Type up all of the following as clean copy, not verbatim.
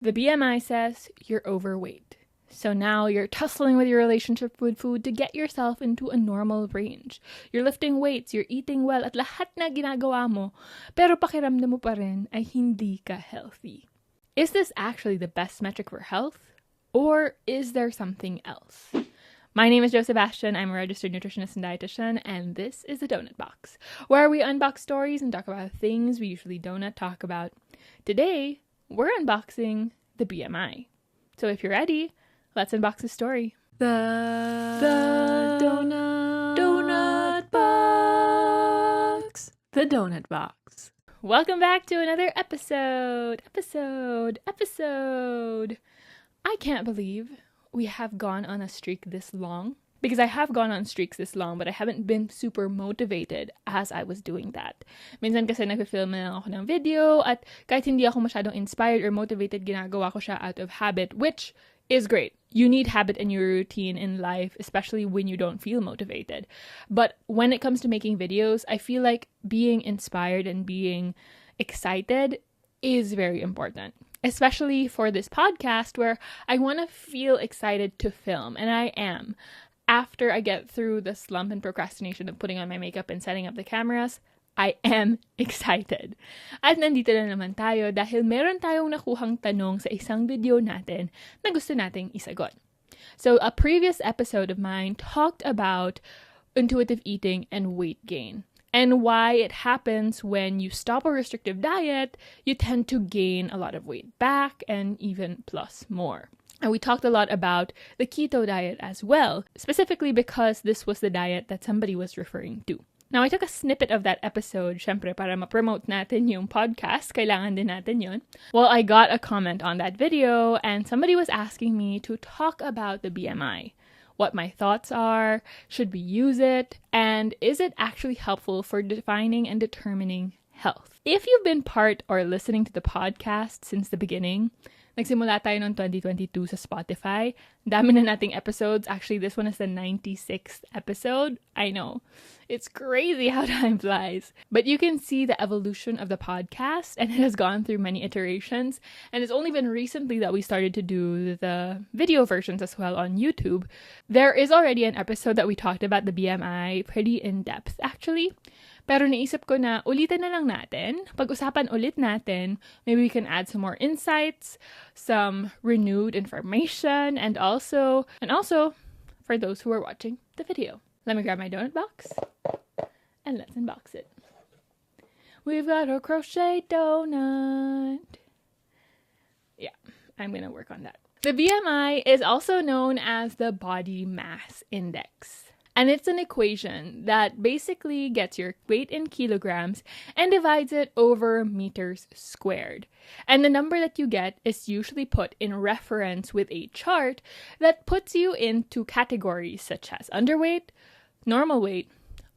The BMI says you're overweight. So now you're tussling with your relationship with food to get yourself into a normal range. You're lifting weights, you're eating well, at lahat na ginagawa mo, pero pakiramdam mo pa rin ay hindi ka healthy. Is this actually the best metric for health? Or is there something else? My name is Sebastian. I'm a registered nutritionist and dietitian, and this is the Donut Box, where we unbox stories and talk about things we usually don't talk about. Today, we're unboxing the BMI. So if you're ready, let's unbox the story. The Donut Box. The Donut Box. Welcome back to another episode. I can't believe we have gone on a streak this long. Because I have gone on streaks this long, but I haven't been super motivated as I was doing that. Minsan kasi nag-film na lang ako ng video at kahit hindi ako masyadong inspired or motivated, ginagawa ko siya out of habit, which is great. You need habit in your routine in life, especially when you don't feel motivated. But when it comes to making videos, I feel like being inspired and being excited is very important. Especially for this podcast where I want to feel excited to film, and I am. After I get through the slump and procrastination of putting on my makeup and setting up the cameras, I am excited. At nandito na naman tayo dahil meron tayong nakuhang tanong sa isang video natin na gusto nating isagot. So a previous episode of mine talked about intuitive eating and weight gain, and why it happens when you stop a restrictive diet, you tend to gain a lot of weight back and even plus more. And we talked a lot about the keto diet as well, specifically because this was the diet that somebody was referring to. Now, I took a snippet of that episode, syempre, para ma-promote natin yung podcast. Kailangan din natin yun. Well, I got a comment on that video, and somebody was asking me to talk about the BMI. What my thoughts are, should we use it, and is it actually helpful for defining and determining health? If you've been part or listening to the podcast since the beginning, nagsimula tayo noong 2022 sa Spotify. Dami na nating episodes. Actually, this one is the 96th episode. I know. It's crazy how time flies. But you can see the evolution of the podcast, and it has gone through many iterations. And it's only been recently that we started to do the video versions as well on YouTube. There is already an episode that we talked about the BMI pretty in depth, actually. Pero naisip ko na ulitin na lang natin. Pag-usapan ulit natin, maybe we can add some more insights, some renewed information, and also for those who are watching the video. Let me grab my donut box and let's unbox it. We've got a crochet donut. Yeah, I'm gonna work on that. The BMI is also known as the body mass index. And it's an equation that basically gets your weight in kilograms and divides it over meters squared. And the number that you get is usually put in reference with a chart that puts you into categories such as underweight, normal weight,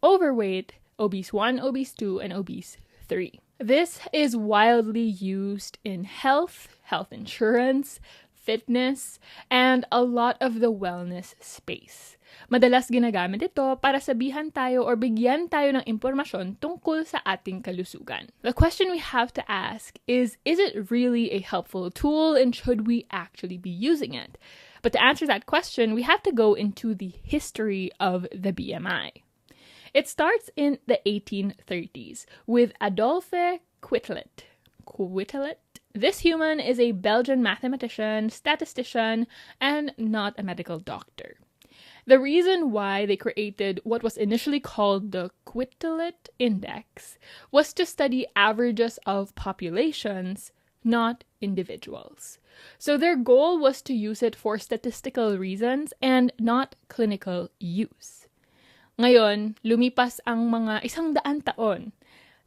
overweight, obese 1, obese 2, and obese 3. This is widely used in health insurance, fitness, and a lot of the wellness space. Madalas ginagamit ito para sabihan tayo or bigyan tayo ng impormasyon tungkol sa ating kalusugan. The question we have to ask is it really a helpful tool, and should we actually be using it? But to answer that question, we have to go into the history of the BMI. It starts in the 1830s with Adolphe Quetelet. This human is a Belgian mathematician, statistician, and not a medical doctor. The reason why they created what was initially called the Quetelet Index was to study averages of populations, not individuals. So their goal was to use it for statistical reasons and not clinical use. Ngayon, lumipas ang mga 100 taon.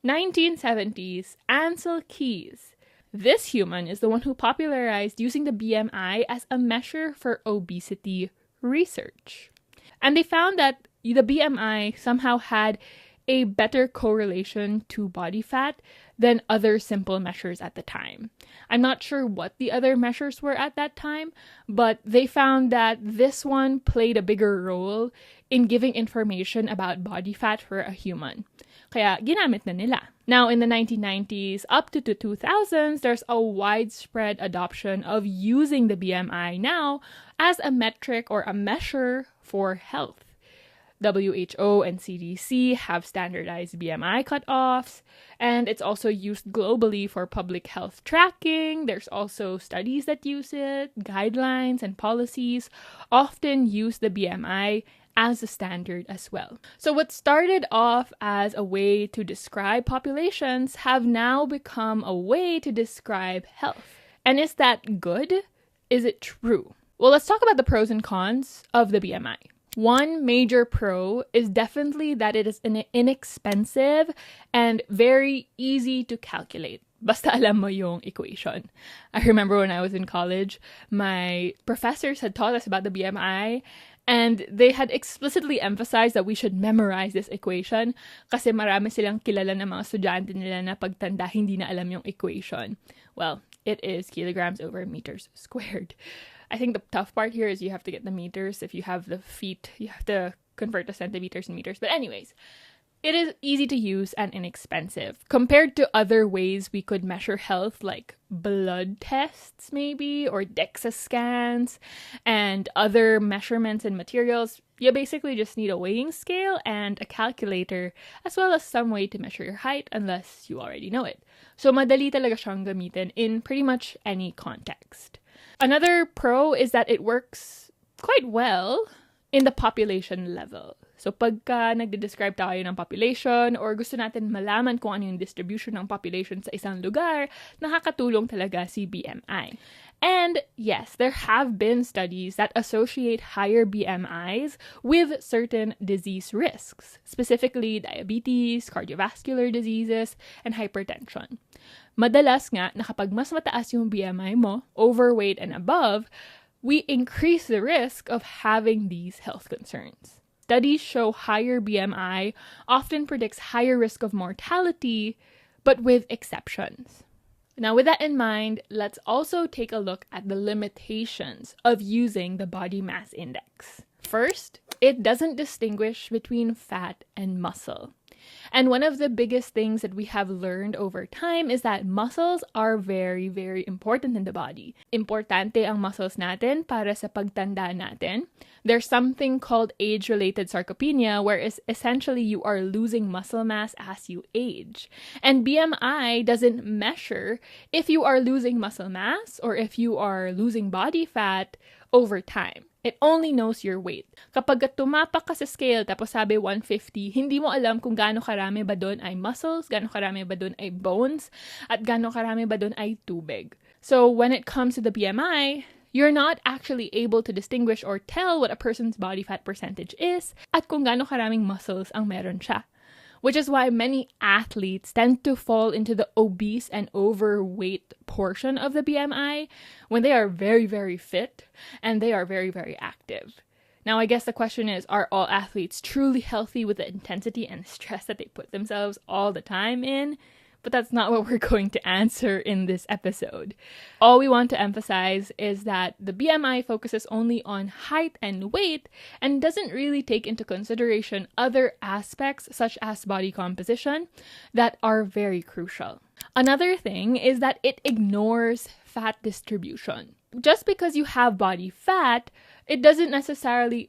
1970s, Ansel Keys. This human is the one who popularized using the BMI as a measure for obesity research. And they found that the BMI somehow had a better correlation to body fat than other simple measures at the time. I'm not sure what the other measures were at that time, but they found that this one played a bigger role in giving information about body fat for a human. Kaya ginamit na nila. Now, in the 1990s up to the 2000s, there's a widespread adoption of using the BMI now as a metric or a measure for health. WHO and CDC have standardized BMI cutoffs, and it's also used globally for public health tracking. There's also studies that use it, guidelines and policies often use the BMI as a standard as well. So what started off as a way to describe populations have now become a way to describe health. And is that good? Is it true? Well, let's talk about the pros and cons of the BMI. One major pro is definitely that it is inexpensive and very easy to calculate. Basta alam mo yung equation. I remember when I was in college, my professors had taught us about the BMI, and they had explicitly emphasized that we should memorize this equation kasi marami silang kilala na mga estudyante nila na pagtanda hindi na alam yung equation. Well, it is kilograms over meters squared. I think the tough part here is you have to get the meters. If you have the feet, you have to convert to centimeters and meters. But anyways, it is easy to use and inexpensive compared to other ways we could measure health, like blood tests maybe, or DEXA scans and other measurements and materials. You basically just need a weighing scale and a calculator, as well as some way to measure your height unless you already know it. So madali talaga siyang gamitin in pretty much any context. Another pro is that it works quite well in the population level. So pagka nagde-describe tayo ng population or gusto natin malaman kung ano yung distribution ng population sa isang lugar, nakakatulong talaga si BMI. And yes, there have been studies that associate higher BMIs with certain disease risks, specifically diabetes, cardiovascular diseases, and hypertension. Madalas nga na kapag mas mataas yung BMI mo, overweight and above, we increase the risk of having these health concerns. Studies show higher BMI often predicts higher risk of mortality, but with exceptions. Now, with that in mind, let's also take a look at the limitations of using the body mass index. First, it doesn't distinguish between fat and muscle. And one of the biggest things that we have learned over time is that muscles are very, very important in the body. Importante ang muscles natin para sa pagtanda natin. There's something called age-related sarcopenia, where essentially you are losing muscle mass as you age. And BMI doesn't measure if you are losing muscle mass or if you are losing body fat over time. It only knows your weight. Kapag tumapak ka sa scale tapos sabi 150, hindi mo alam kung gaano karami ba doon ay muscles, gaano karami ba doon ay bones, at gaano karami ba doon ay tubig. So when it comes to the BMI, you're not actually able to distinguish or tell what a person's body fat percentage is at kung gaano karaming muscles ang meron siya. Which is why many athletes tend to fall into the obese and overweight portion of the BMI when they are very, very fit and they are very, very active. Now, I guess the question is, are all athletes truly healthy with the intensity and stress that they put themselves all the time in? But that's not what we're going to answer in this episode. All we want to emphasize is that the BMI focuses only on height and weight and doesn't really take into consideration other aspects such as body composition that are very crucial. Another thing is that it ignores fat distribution. Just because you have body fat, it doesn't necessarily...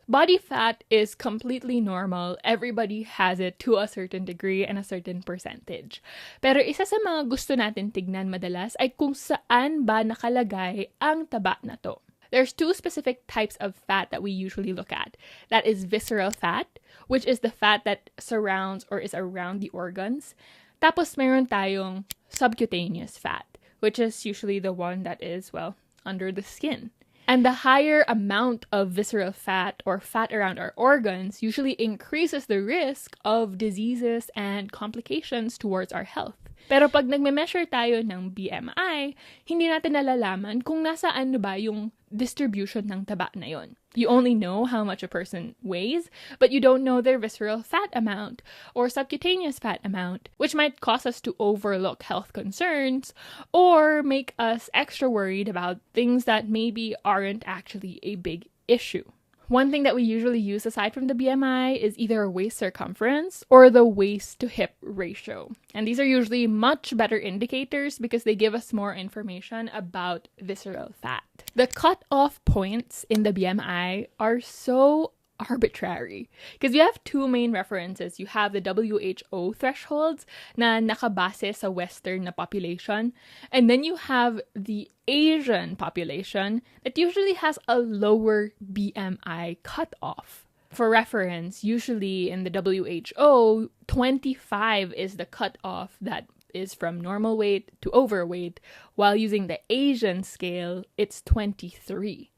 Body fat is completely normal. Everybody has it to a certain degree and a certain percentage. Pero isa sa mga gusto natin tignan madalas ay kung saan ba nakalagay ang taba na to. There's two specific types of fat that we usually look at. That is visceral fat, which is the fat that surrounds or is around the organs. Tapos meron tayong subcutaneous fat, which is usually the one that is, well, under the skin. And the higher amount of visceral fat or fat around our organs usually increases the risk of diseases and complications towards our health. Pero pag nagme-measure tayo ng BMI, hindi natin nalalaman kung nasaan ba yung distribution ng taba na yon. You only know how much a person weighs, but you don't know their visceral fat amount or subcutaneous fat amount, which might cause us to overlook health concerns or make us extra worried about things that maybe aren't actually a big issue. one thing that we usually use aside from the BMI is either waist circumference or the waist to hip ratio. And these are usually much better indicators because they give us more information about visceral fat. The cutoff points in the BMI are so arbitrary because you have two main references. You have the WHO thresholds na nakabase sa Western na population, and then you have the Asian population that usually has a lower BMI cutoff. For reference, usually in the WHO, 25 is the cutoff that is from normal weight to overweight, while using the Asian scale, it's 23.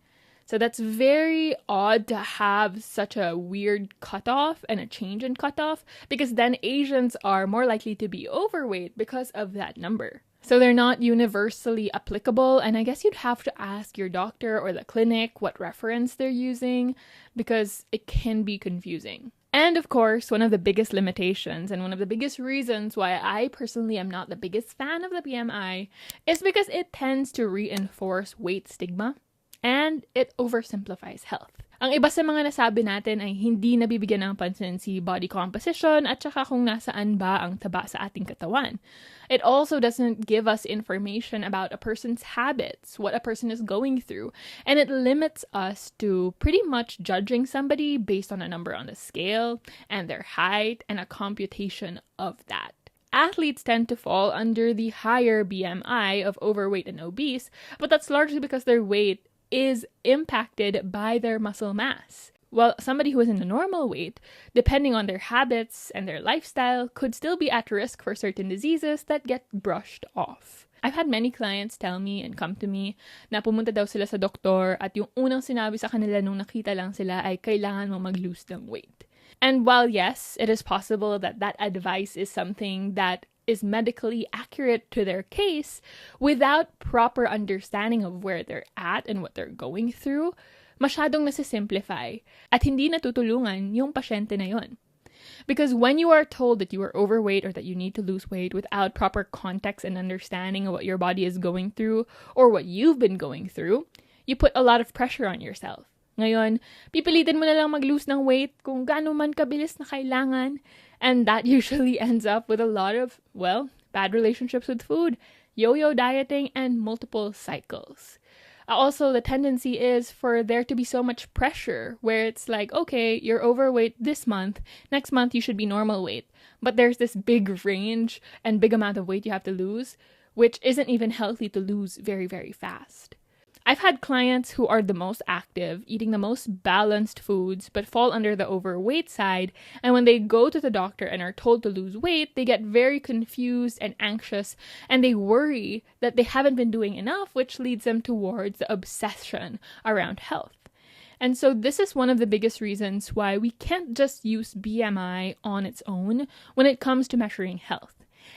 So that's very odd to have such a weird cutoff and a change in cutoff, because then Asians are more likely to be overweight because of that number. So they're not universally applicable, and I guess you'd have to ask your doctor or the clinic what reference they're using, because it can be confusing. And of course, one of the biggest limitations and one of the biggest reasons why I personally am not the biggest fan of the BMI is because it tends to reinforce weight stigma and it oversimplifies health. Ang iba sa mga nasabi natin ay hindi nabibigyan ng pansin si body composition at saka kung nasaan ba ang taba sa ating katawan. It also doesn't give us information about a person's habits, what a person is going through, and it limits us to pretty much judging somebody based on a number on the scale and their height and a computation of that. Athletes tend to fall under the higher BMI of overweight and obese, but that's largely because their weight is impacted by their muscle mass. While somebody who is in the normal weight, depending on their habits and their lifestyle, could still be at risk for certain diseases that get brushed off. I've had many clients tell me and come to me na pumunta daw sila sa doktor at yung unang sinabi sa kanila nung nakita lang sila ay kailangan mo mag-lose ng weight. And while yes, it is possible that that advice is something that is medically accurate to their case, without proper understanding of where they're at and what they're going through, masyadong nasisimplify at hindi natutulungan yung pasyente na yun. Because when you are told that you are overweight or that you need to lose weight without proper context and understanding of what your body is going through or what you've been going through, you put a lot of pressure on yourself. Ngayon, pipilitin mo na lang mag-lose ng weight kung gaano man kabilis na kailangan. And that usually ends up with a lot of, bad relationships with food, yo-yo dieting, and multiple cycles. Also, the tendency is for there to be so much pressure where it's like, okay, you're overweight this month, next month you should be normal weight. But there's this big range and big amount of weight you have to lose, which isn't even healthy to lose very, very fast. I've had clients who are the most active, eating the most balanced foods, but fall under the overweight side, and when they go to the doctor and are told to lose weight, they get very confused and anxious, and they worry that they haven't been doing enough, which leads them towards the obsession around health. And so this is one of the biggest reasons why we can't just use BMI on its own when it comes to measuring health.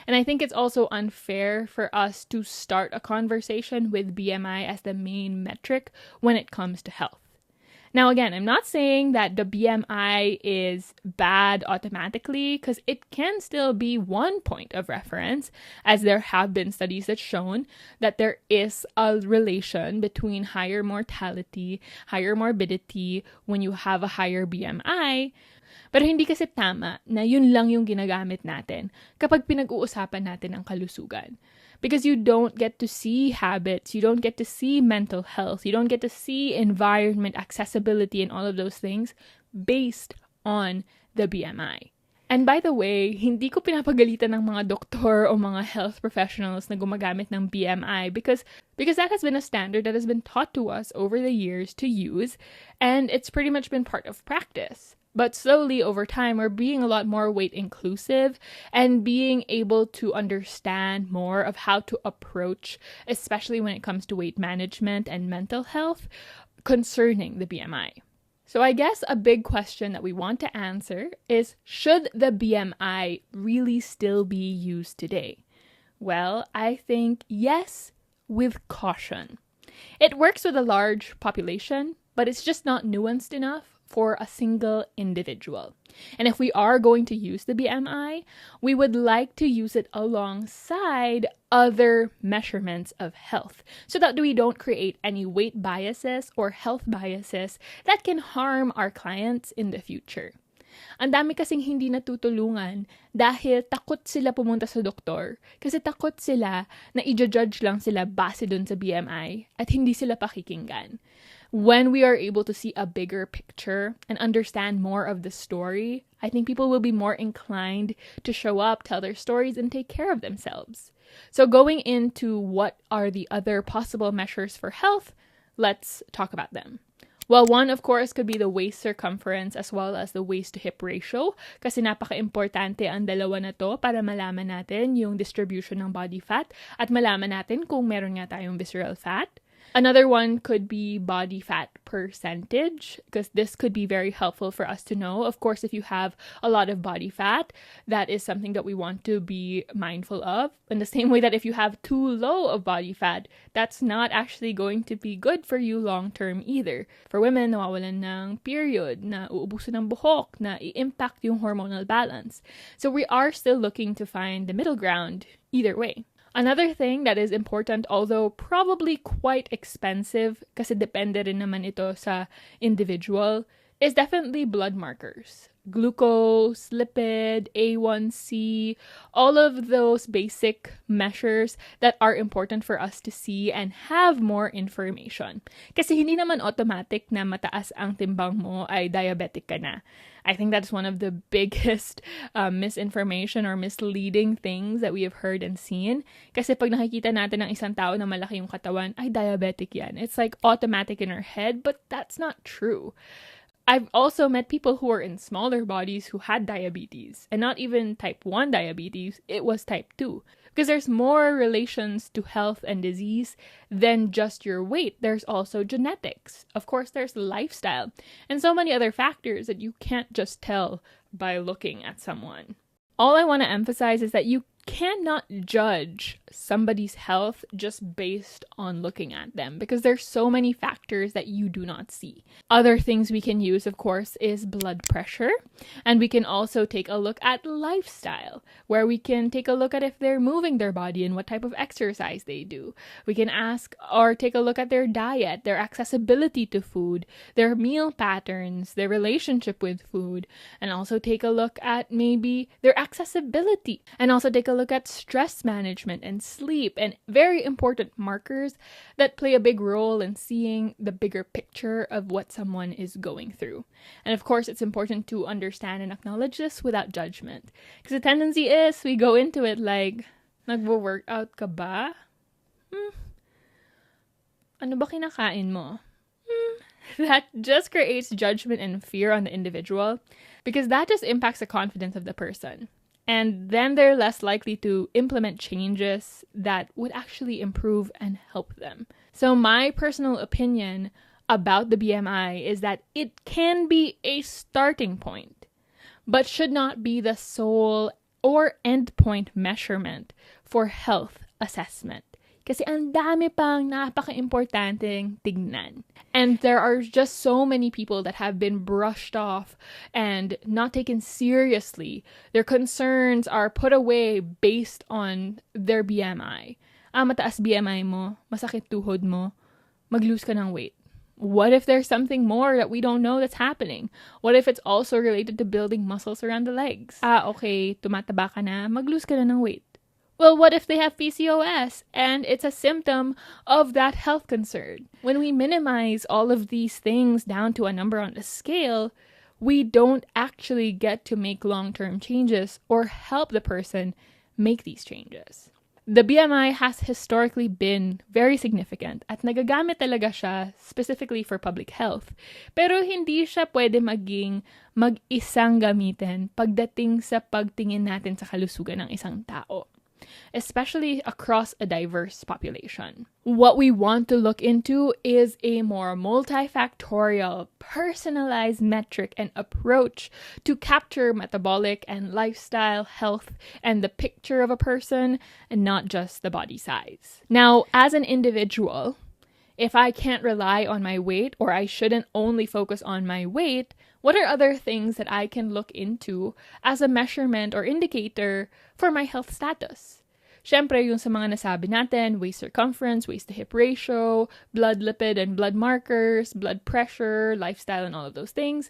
And I think it's also unfair for us to start a conversation with BMI as the main metric when it comes to health. Now, again, I'm not saying that the BMI is bad automatically, because it can still be one point of reference, as there have been studies that shown that there is a relation between higher mortality, higher morbidity when you have a higher BMI. Pero hindi kasi tama na yun lang yung ginagamit natin kapag pinag-uusapan natin ang kalusugan. Because you don't get to see habits, you don't get to see mental health, you don't get to see environment, accessibility, and all of those things based on the BMI. And by the way, hindi ko pinapagalitan ng mga doktor o mga health professionals na gumagamit ng BMI because that has been a standard that has been taught to us over the years to use, and it's pretty much been part of practice. But slowly over time, we're being a lot more weight inclusive and being able to understand more of how to approach, especially when it comes to weight management and mental health, concerning the BMI. So I guess a big question that we want to answer is, should the BMI really still be used today? Well, I think yes, with caution. It works with a large population, but it's just not nuanced enough for a single individual. And if we are going to use the BMI, we would like to use it alongside other measurements of health so that we don't create any weight biases or health biases that can harm our clients in the future. Ang dami kasing hindi natutulungan dahil takot sila pumunta sa doktor kasi takot sila na i-judge lang sila base dun sa BMI at hindi sila pakikinggan. When we are able to see a bigger picture and understand more of the story, I think people will be more inclined to show up, tell their stories, and take care of themselves. So going into what are the other possible measures for health, let's talk about them. Well, one, of course, could be the waist circumference as well as the waist-to-hip ratio kasi napaka-importante ang dalawa na to para malaman natin yung distribution ng body fat at malaman natin kung meron nga tayong visceral fat. Another one could be body fat percentage, because this could be very helpful for us to know. Of course, if you have a lot of body fat, that is something that we want to be mindful of. In the same way that if you have too low of body fat, that's not actually going to be good for you long-term either. For women, nawawalan ng period, na uubusan ng buhok, na i-impact yung hormonal balance. So we are still looking to find the middle ground either way. Another thing that is important, although probably quite expensive, kasi depende rin naman ito sa individual, is definitely blood markers. Glucose, lipid, A1C, all of those basic measures that are important for us to see and have more information. Kasi hindi naman automatic na mataas ang timbang mo ay diabetic ka na. I think that's one of the biggest misinformation or misleading things that we have heard and seen. Kasi pag nakikita natin ng isang tao na malaki yung katawan, ay diabetic yan. It's like automatic in our head, but that's not true. I've also met people who were in smaller bodies who had diabetes, and not even type 1 diabetes, it was type 2. Because there's more relations to health and disease than just your weight. There's also genetics. Of course, there's lifestyle, and so many other factors that you can't just tell by looking at someone. All I want to emphasize is that you cannot judge somebody's health just based on looking at them because there's so many factors that you do not see. Other things we can use, of course, is blood pressure, and we can also take a look at lifestyle, where we can take a look at if they're moving their body and what type of exercise they do. We can ask or take a look at their diet, their accessibility to food, their meal patterns, their relationship with food, and also take a look at maybe their accessibility, and also take a look at stress management and sleep, and very important markers that play a big role in seeing the bigger picture of what someone is going through. And of course, it's important to understand and acknowledge this without judgment. Because the tendency is we go into it like, nagwo-workout ka ba? Ano ba kinakain mo? That just creates judgment and fear on the individual because that just impacts the confidence of the person. And then they're less likely to implement changes that would actually improve and help them. So my personal opinion about the BMI is that it can be a starting point, but should not be the sole or endpoint measurement for health assessment. Kasi ang dami pang napaka-importanteng tignan. And there are just so many people that have been brushed off and not taken seriously. Their concerns are put away based on their BMI. Mataas BMI mo, masakit tuhod mo, mag-lose ka ng weight. What if there's something more that we don't know that's happening? What if it's also related to building muscles around the legs? Okay, tumataba ka na, mag-lose ka na ng weight. Well, what if they have PCOS and it's a symptom of that health concern? When we minimize all of these things down to a number on the scale, we don't actually get to make long-term changes or help the person make these changes. The BMI has historically been very significant at nagagamit talaga siya specifically for public health. Pero hindi siya pwede maging mag-isang gamitin pagdating sa pagtingin natin sa kalusugan ng isang tao, especially across a diverse population. What we want to look into is a more multifactorial, personalized metric and approach to capture metabolic and lifestyle health and the picture of a person and not just the body size. Now, as an individual, If I can't rely on my weight, or I shouldn't only focus on my weight, what are other things that I can look into as a measurement or indicator for my health status? Syempre, yung sa mga nasabi natin, waist circumference, waist to hip ratio, blood lipid and blood markers, blood pressure, lifestyle, and all of those things.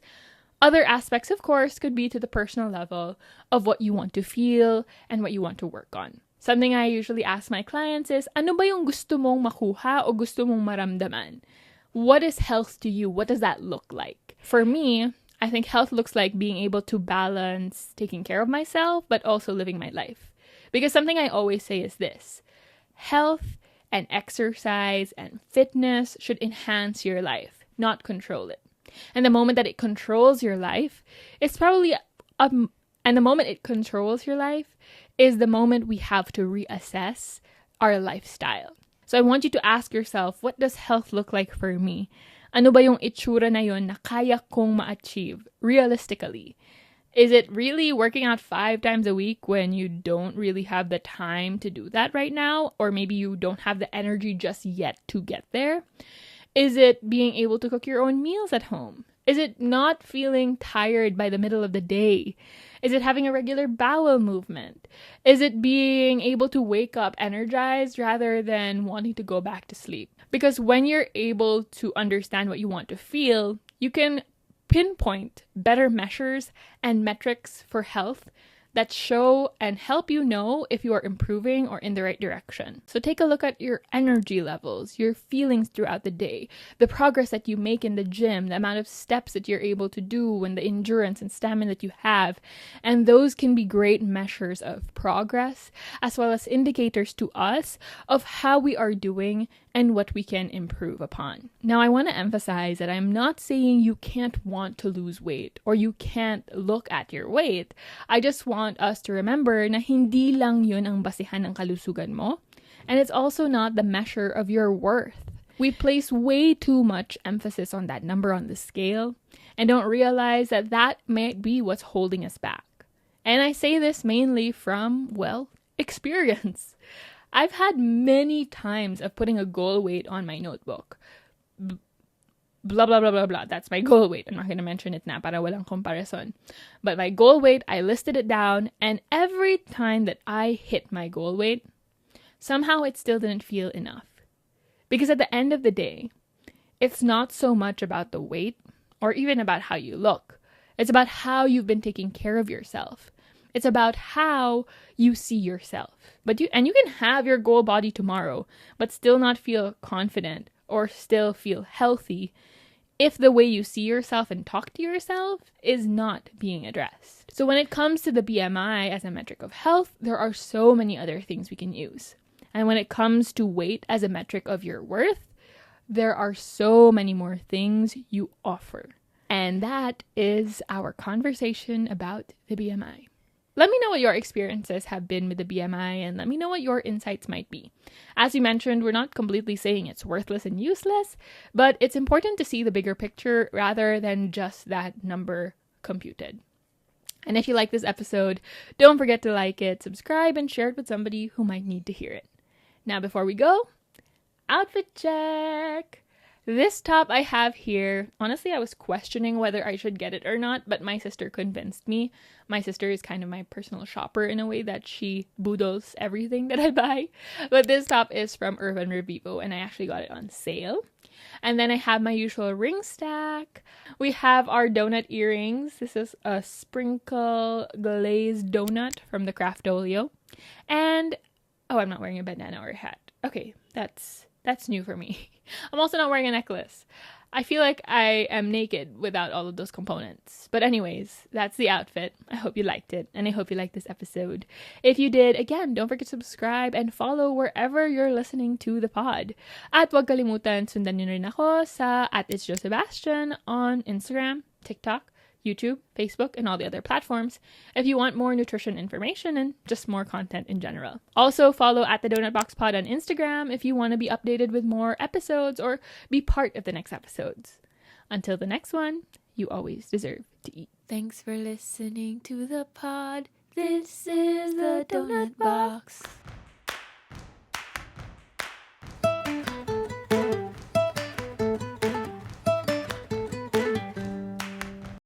Other aspects, of course, could be to the personal level of what you want to feel and what you want to work on. Something I usually ask my clients is, ano ba yung gusto mong makuha o gusto mong maramdaman? What is health to you? What does that look like? For me, I think health looks like being able to balance taking care of myself, but also living my life. Because something I always say is this: health and exercise and fitness should enhance your life, not control it. And the moment that it controls your life, it's probably and the moment it controls your life is the moment we have to reassess our lifestyle. So I want you to ask yourself, what does health look like for me? Ano ba yung itsura na yun na kaya kong ma-achieve realistically? Is it really working out 5 times a week when you don't really have the time to do that right now? Or maybe you don't have the energy just yet to get there? Is it being able to cook your own meals at home? Is it not feeling tired by the middle of the day? Is it having a regular bowel movement? Is it being able to wake up energized rather than wanting to go back to sleep? Because when you're able to understand what you want to feel, you can pinpoint better measures and metrics for health that show and help you know if you are improving or in the right direction. So take a look at your energy levels, your feelings throughout the day, the progress that you make in the gym, the amount of steps that you're able to do, and the endurance and stamina that you have. And those can be great measures of progress, as well as indicators to us of how we are doing and what we can improve upon. Now, I want to emphasize that I'm not saying you can't want to lose weight or you can't look at your weight. I just want us to remember na hindi lang yun ang basihan ng kalusugan mo, and it's also not the measure of your worth. We place way too much emphasis on that number on the scale and don't realize that that might be what's holding us back. And I say this mainly from, well, experience. I've had many times of putting a goal weight on my notebook. Blah, blah, blah, blah, blah. That's my goal weight. I'm not going to mention it na para walang comparison. But my goal weight, I listed it down, and every time that I hit my goal weight, somehow it still didn't feel enough. Because at the end of the day, it's not so much about the weight or even about how you look. It's about how you've been taking care of yourself. It's about how you see yourself. You can have your goal body tomorrow, but still not feel confident or still feel healthy if the way you see yourself and talk to yourself is not being addressed. So when it comes to the BMI as a metric of health, there are so many other things we can use. And when it comes to weight as a metric of your worth, there are so many more things you offer. And that is our conversation about the BMI. Let me know what your experiences have been with the BMI, and let me know what your insights might be. As we mentioned, we're not completely saying it's worthless and useless, but it's important to see the bigger picture rather than just that number computed. And if you like this episode, don't forget to like it, subscribe, and share it with somebody who might need to hear it. Now, before we go, outfit check! This top I have here, honestly, I was questioning whether I should get it or not, but my sister convinced me. My sister is kind of my personal shopper in a way that she boodles everything that I buy. But this top is from Revivo, and I actually got it on sale. And then I have my usual ring stack. We have our donut earrings. This is a sprinkle glazed donut from the Craftolio. And, oh, I'm not wearing a bandana or a hat. Okay, that's new for me. I'm also not wearing a necklace. I feel like I am naked without all of those components. But anyways, that's the outfit. I hope you liked it, and I hope you liked this episode. If you did, again, don't forget to subscribe and follow wherever you're listening to the pod. At wag kalimutan, sundan nyo rin ako sa @itsjosebstian on Instagram, TikTok, YouTube, Facebook, and all the other platforms if you want more nutrition information and just more content in general. Also, follow @thedonutboxpod on Instagram if you want to be updated with more episodes or be part of the next episodes. Until the next one, you always deserve to eat. Thanks for listening to the pod. This is the Donut Box.